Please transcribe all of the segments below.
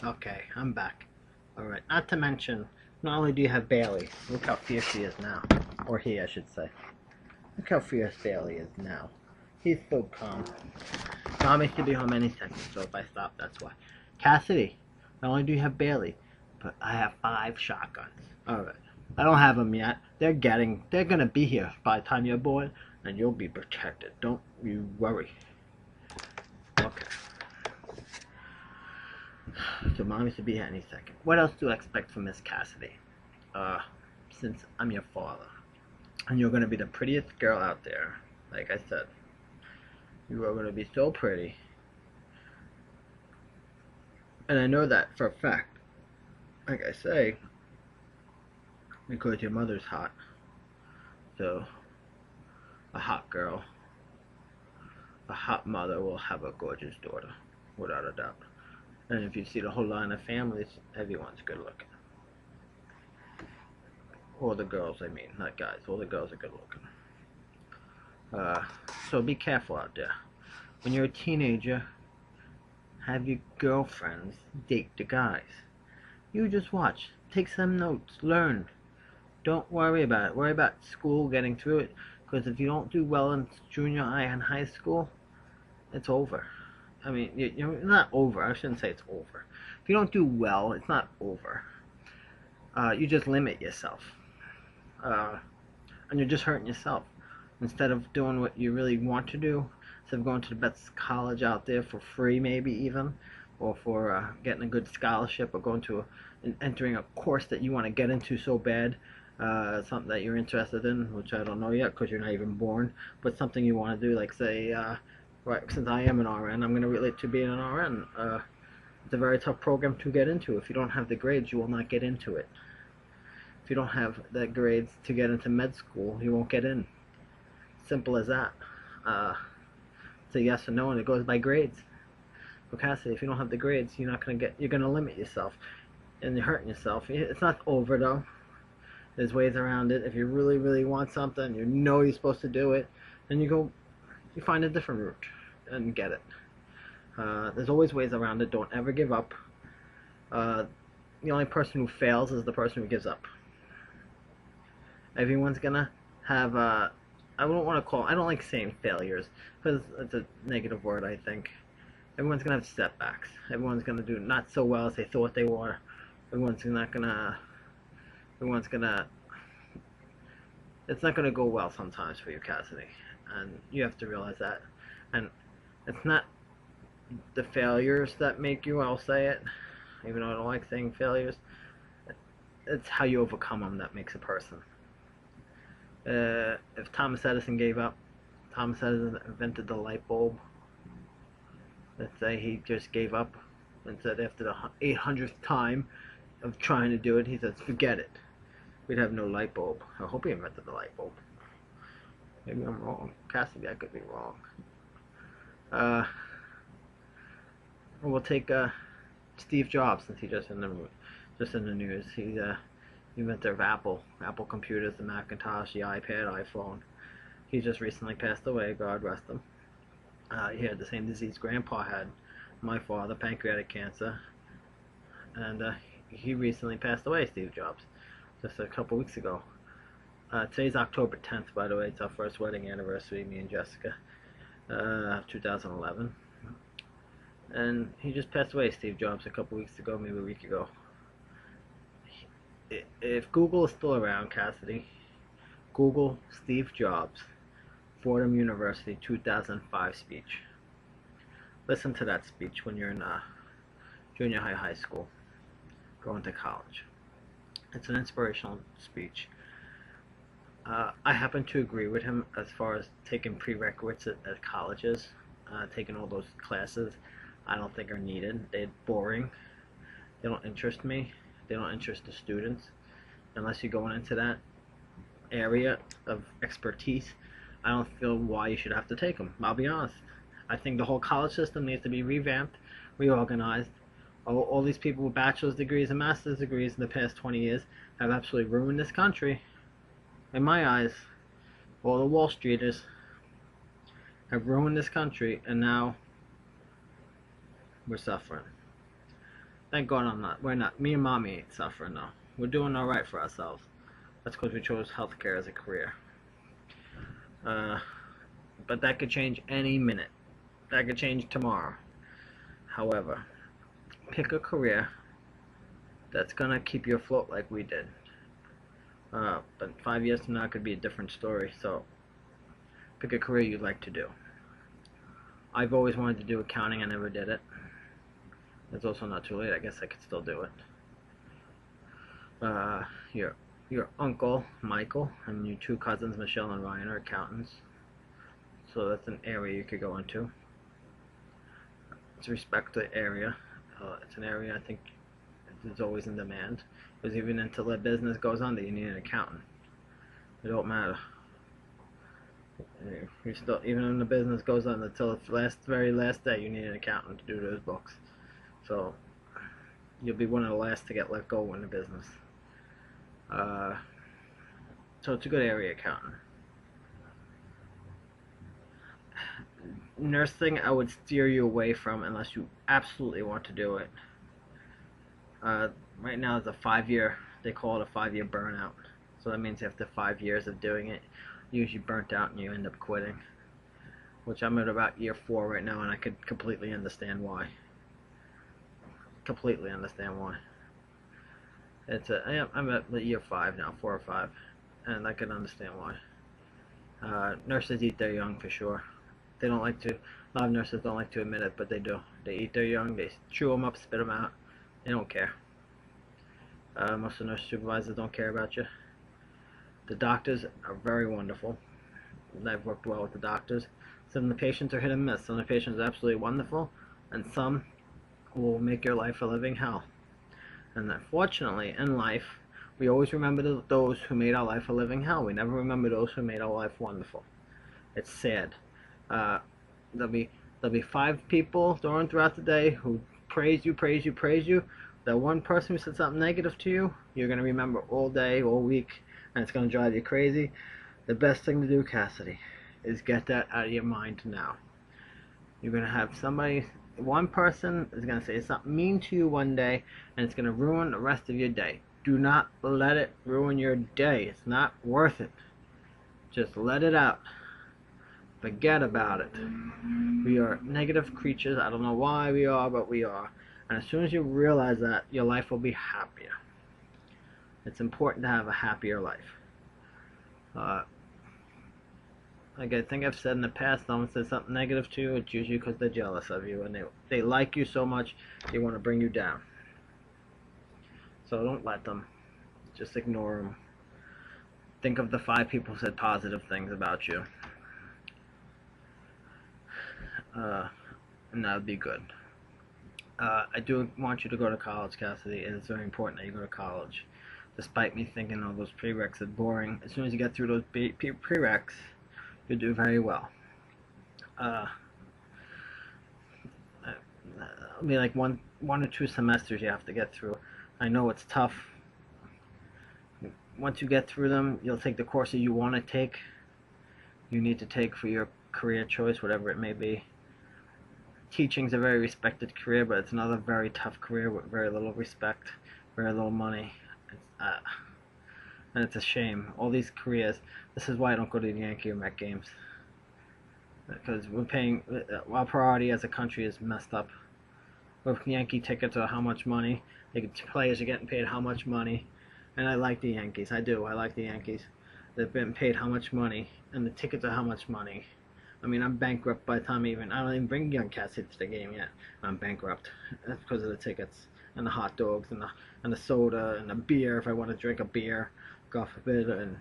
Okay, I'm back. Alright, not to mention, not only do you have Bailey, look how fierce she is now. Or he, I should say. Look how fierce Bailey is now. He's so calm. Mommy should be home any second, so if I stop, that's why. Cassidy, not only do you have Bailey, but I have 5 shotguns. Alright. I don't have them yet. They're gonna be here by the time you're born, and you'll be protected. Don't you worry. Okay. So mommy should be here any second. What else do I expect from Miss Cassidy? Since I'm your father, and you're gonna be the prettiest girl out there, like I said, you are gonna be so pretty, and I know that for a fact. Like I say, because your mother's hot. So, a hot girl, a hot mother will have a gorgeous daughter, without a doubt. And if you see the whole line of families, everyone's good looking. All the girls, I mean, not guys. All the girls are good looking. So be careful out there. When you're a teenager, have your girlfriends date the guys. You just watch. Take some notes. Learn. Don't worry about it. Worry about school, getting through it. Because if you don't do well in junior high and high school, it's over. I mean, you're not over. I shouldn't say it's over. If you don't do well, it's not over. You just limit yourself. And you're just hurting yourself. Instead of doing what you really want to do, instead of going to the best college out there for free maybe even, or for getting a good scholarship, or going to entering a course that you want to get into so bad, something that you're interested in, which I don't know yet because you're not even born, but something you want to do, like say, right, since I am an RN, I'm going to relate to being an RN. It's a very tough program to get into. If you don't have the grades, you will not get into it. If you don't have the grades to get into med school, you won't get in. Simple as that. It's a yes or no, and it goes by grades. For Cassidy, if you don't have the grades, you're not gonna get. You're gonna limit yourself, and you're hurting yourself. It's not over though. There's ways around it. If you really, really want something, you know you're supposed to do it, then you find a different route and get it. There's always ways around it. Don't ever give up. The only person who fails is the person who gives up. Everyone's gonna have I don't want to call. I don't like saying failures because it's a negative word. I think everyone's gonna have setbacks. Everyone's gonna do not so well as they thought they were. Everyone's not gonna. Everyone's gonna. It's not gonna go well sometimes for you, Cassidy, and you have to realize that. And it's not the failures that make you. I'll say it, even though I don't like saying failures. It's how you overcome them that makes a person. If Thomas Edison gave up, Thomas Edison invented the light bulb. Let's say he just gave up and said after the 800th time of trying to do it, he says, forget it. We'd have no light bulb. I hope he invented the light bulb. Maybe I'm wrong. Cassidy, I could be wrong. We'll take Steve Jobs, since he's just in the news. He's inventor of Apple computers, the Macintosh, the iPad, iPhone. He just recently passed away, God rest him. He had the same disease Grandpa had, my father, pancreatic cancer, and he recently passed away, Steve Jobs, just a couple weeks ago. Today's October 10th, by the way. It's our first wedding anniversary, me and Jessica, 2011. And he just passed away, Steve Jobs, a couple weeks ago, maybe a week ago. If Google is still around, Cassidy, Google Steve Jobs, Fordham University 2005 speech. Listen to that speech when you're in junior high, high school, going to college. It's an inspirational speech. I happen to agree with him as far as taking prerequisites at colleges, taking all those classes. I don't think are needed. They're boring. They don't interest me. They don't interest the students unless you're going into that area of expertise. I don't feel why you should have to take them. I'll be honest. I think the whole college system needs to be revamped, reorganized. All these people with bachelor's degrees and master's degrees in the past 20 years have absolutely ruined this country. In my eyes, all the Wall Streeters have ruined this country, and now we're suffering. Thank God I'm not. We're not. Me and mommy ain't suffering though. We're doing all right for ourselves. That's because we chose healthcare as a career. Uh, but that could change any minute. That could change tomorrow. However, pick a career that's gonna keep you afloat like we did. But 5 years from now it could be a different story. So pick a career you'd like to do. I've always wanted to do accounting. I never did it. It's also not too late. I guess I could still do it. Uh, your uncle Michael and your two cousins Michelle and Ryan are accountants. So that's an area you could go into. It's respect the area. It's an area I think is always in demand. Because even until that business goes under, you need an accountant. It don't matter. You still, even when the business goes under, until the very last day, you need an accountant to do those books. So you'll be one of the last to get let go in the business. So it's a good area, accountant. Nursing, I would steer you away from unless you absolutely want to do it. Right now it's a 5-year, they call it a 5-year burnout. So that means after 5 years of doing it, you're usually burnt out and you end up quitting. Which I'm at about year 4 right now, and I could completely understand why. Completely understand why. I'm at year 5 now, 4 or 5, and I can understand why. Nurses eat their young for sure. They don't like to. A lot of nurses don't like to admit it, but they do. They eat their young. They chew them up, spit them out. They don't care. Most of the nurse supervisors don't care about you. The doctors are very wonderful. I've worked well with the doctors. Some of the patients are hit and miss. Some of the patients are absolutely wonderful, and some will make your life a living hell. And unfortunately, in life, we always remember those who made our life a living hell. We never remember those who made our life wonderful. It's sad. There'll be 5 people throughout the day who praise you. That one person who said something negative to you, you're going to remember all day, all week, and it's going to drive you crazy. The best thing to do, Cassidy, is get that out of your mind now. You're going to have one person is going to say something mean to you one day, and it's going to ruin the rest of your day. Do not let it ruin your day. It's not worth it. Just let it out. Forget about it. We are negative creatures. I don't know why we are, but we are. And as soon as you realize that, your life will be happier. It's important to have a happier life. Like I think I've said in the past, someone says something negative to you, it's usually because they're jealous of you, and they like you so much, they want to bring you down. So don't let them. Just ignore them. Think of the 5 people who said positive things about you. And that would be good. I do want you to go to college, Cassidy. It is very important that you go to college. Despite me thinking, oh, those prereqs are boring, as soon as you get through those prereqs, you'll do very well. It'll be like one or 2 semesters you have to get through. I know it's tough. Once you get through them, you'll take the courses you want to take. You need to take for your career choice, whatever it may be. Teaching's a very respected career, but it's another very tough career with very little respect, very little money. And it's a shame. All these careers. This is why I don't go to the Yankee or Met games. Because we're paying. Our priority as a country is messed up. With Yankee tickets are how much money. Players are getting paid how much money. And I like the Yankees. I do. I like the Yankees. They've been paid how much money. And the tickets are how much money. I mean, I'm bankrupt by the time I don't even bring young Cassidy to the game yet. I'm bankrupt. That's because of the tickets and the hot dogs and the soda and the beer if I want to drink a beer, God forbid. And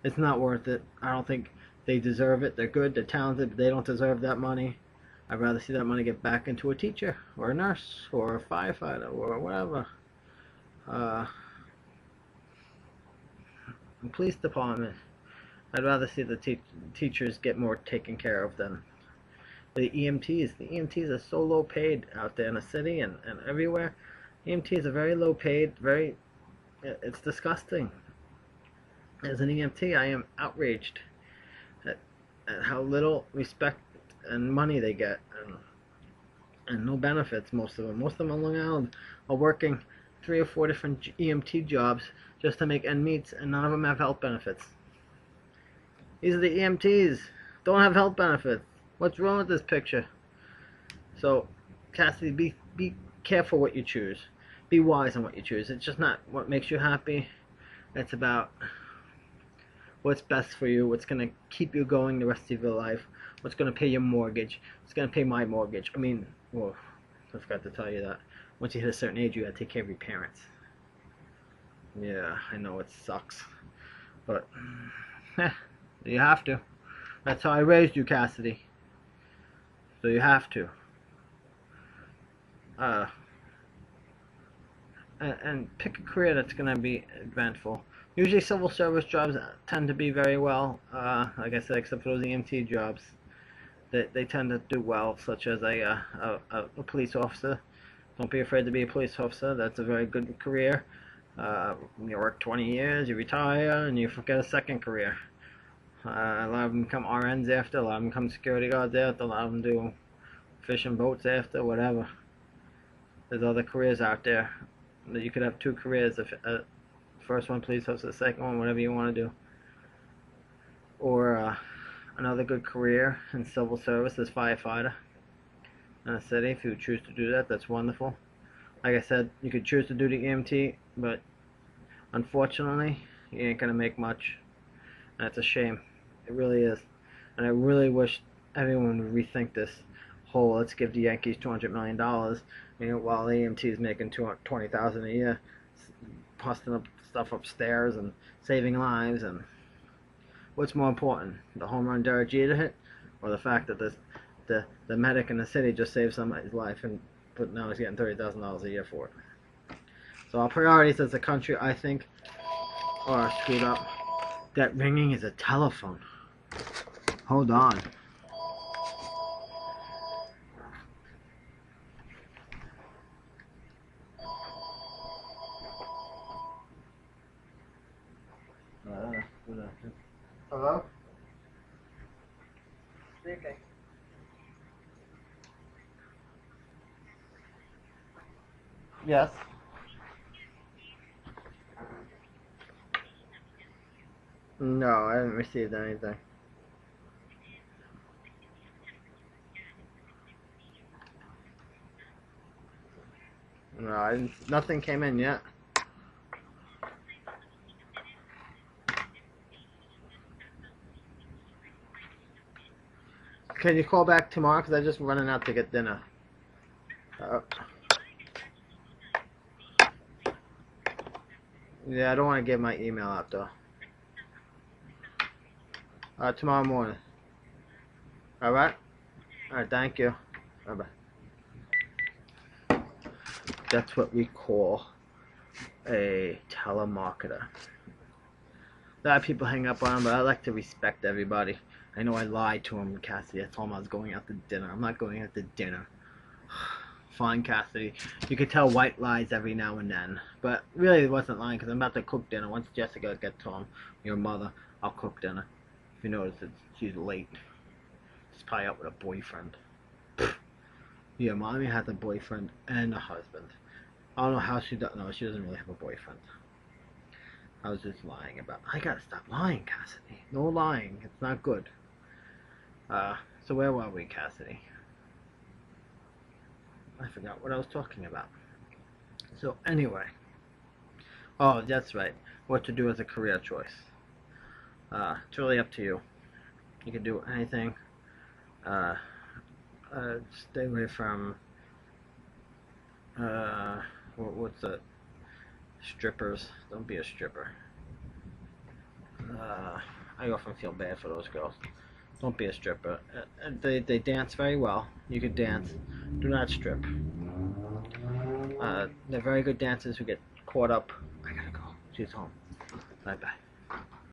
it's not worth it. I don't think they deserve it. They're good. They're talented, but they don't deserve that money. I'd rather see that money get back into a teacher or a nurse or a firefighter or whatever. The police department. I'd rather see the teachers get more taken care of than the EMTs. The EMTs are so low paid out there in the city and everywhere. EMTs are very low paid, it's disgusting. As an EMT, I am outraged at how little respect and money they get. And and no benefits. Most of them on Long Island are working 3 or 4 different EMT jobs just to make ends meet, and none of them have health benefits. These are the EMTs. Don't have health benefits. What's wrong with this picture? So, Cassidy, be careful what you choose. Be wise on what you choose. It's just not what makes you happy. It's about what's best for you, what's going to keep you going the rest of your life, what's going to pay your mortgage. It's going to pay my mortgage. I mean, well, I forgot to tell you that. Once you hit a certain age, you got to take care of your parents. Yeah, I know it sucks. But, you have to. That's how I raised you, Cassidy. So you have to. And pick a career that's going to be eventful. Usually civil service jobs tend to be very well, like I said, except for those EMT jobs. They tend to do well, such as a police officer. Don't be afraid to be a police officer. That's a very good career. You work 20 years, you retire, and you get a second career. A lot of them become RNs after, a lot of them become security guards after, a lot of them do fishing boats after, whatever. There's other careers out there that you could have 2 careers. First one police officer, the second one whatever you want to do. Or another good career in civil service is firefighter in a city. If you choose to do that, that's wonderful. Like I said, you could choose to do the EMT, but unfortunately you ain't gonna make much. That's a shame. It really is. And I really wish everyone would rethink this whole let's give the Yankees $200 million, while the EMT is making $20,000 a year, busting up stuff upstairs and saving lives. And what's more important, the home run Derek Jeter hit, or the fact that the medic in the city just saved somebody's life, but now he's getting $30,000 a year for it? So our priorities as a country, I think, are screwed up. That ringing is a telephone. Hold on. Hello? Speaking. Yes. No, I haven't received anything. No, nothing came in yet. Can you call back tomorrow? Because I'm just running out to get dinner. Yeah, I don't want to give my email out though. Tomorrow morning. Alright? Alright, thank you. Bye bye. That's what we call a telemarketer. A lot of people hang up on him, but I like to respect everybody. I know I lied to him, Cassidy. I told him I was going out to dinner. I'm not going out to dinner. Fine, Cassidy. You could tell white lies every now and then. But really, it wasn't lying, because I'm about to cook dinner. Once Jessica gets home, your mother, I'll cook dinner. If you notice, she's late. She's probably out with a boyfriend. Yeah, Mommy has a boyfriend and a husband. I don't know how she doesn't know. She doesn't really have a boyfriend. I was just lying about. I gotta stop lying, Cassidy. No lying. It's not good. So where were we, Cassidy? I forgot what I was talking about. So anyway. Oh, that's right. What to do as a career choice. It's really up to you. You can do anything. Stay away from what's that? Strippers. Don't be a stripper. I often feel bad for those girls. Don't be a stripper. They dance very well. You can dance. Do not strip. They're very good dancers who get caught up. I gotta go. She's home. Bye bye.